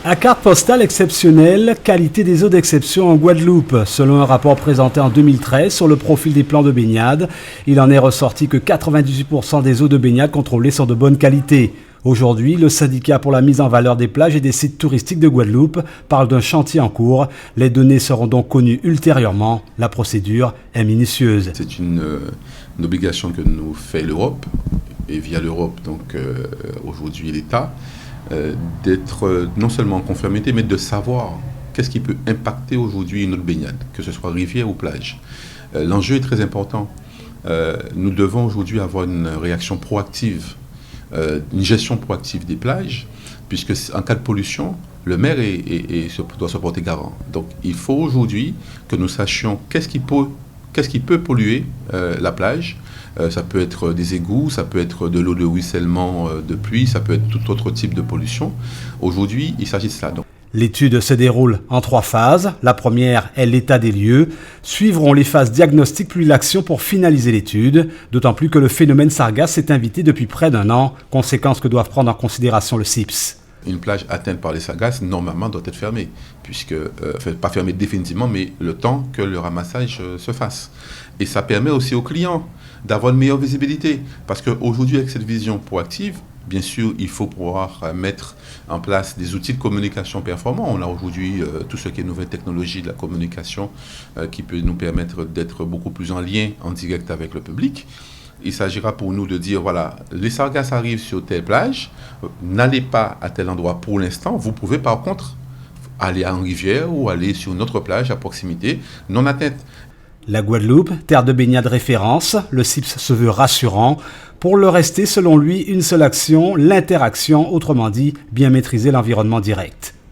À carte postale exceptionnelle, qualité des eaux d'exception en Guadeloupe. Selon un rapport présenté en 2013 sur le profil des plans de baignade, il en est ressorti que 98% des eaux de baignade contrôlées sont de bonne qualité. Aujourd'hui, le syndicat pour la mise en valeur des plages et des sites touristiques de Guadeloupe parle d'un chantier en cours. Les données seront donc connues ultérieurement. La procédure est minutieuse. C'est une obligation que nous fait l'Europe, et via l'Europe, donc aujourd'hui l'État, d'être non seulement en conformité, mais de savoir qu'est-ce qui peut impacter aujourd'hui notre baignade, que ce soit rivière ou plage. L'enjeu est très important. Nous devons aujourd'hui avoir une réaction proactive, une gestion proactive des plages, puisque en cas de pollution, le maire doit se porter garant. Donc il faut aujourd'hui que nous sachions qu'est-ce qui peut polluer la plage. Ça peut être des égouts, ça peut être de l'eau de ruissellement de pluie, ça peut être tout autre type de pollution. Aujourd'hui, il s'agit de cela. L'étude se déroule en 3 phases. La première est l'état des lieux. Suivront les phases diagnostic puis l'action pour finaliser l'étude. D'autant plus que le phénomène sargasse s'est invité depuis près d'1 an, conséquence que doivent prendre en considération le CIPS. Une plage atteinte par les sargasses, normalement, doit être fermée, puisque, pas fermée définitivement, mais le temps que le ramassage se fasse. Et ça permet aussi aux clients d'avoir une meilleure visibilité, parce qu'aujourd'hui, avec cette vision proactive, bien sûr, il faut pouvoir mettre en place des outils de communication performants. On a aujourd'hui tout ce qui est nouvelle technologie de la communication qui peut nous permettre d'être beaucoup plus en lien, en direct avec le public. Il s'agira pour nous de dire, voilà, les sargasses arrivent sur telle plage, n'allez pas à tel endroit pour l'instant. Vous pouvez par contre aller en rivière ou aller sur une autre plage à proximité, non atteinte. La Guadeloupe, terre de baignade référence, le CIPS se veut rassurant. Pour le rester, selon lui, une seule action, l'interaction, autrement dit, bien maîtriser l'environnement direct.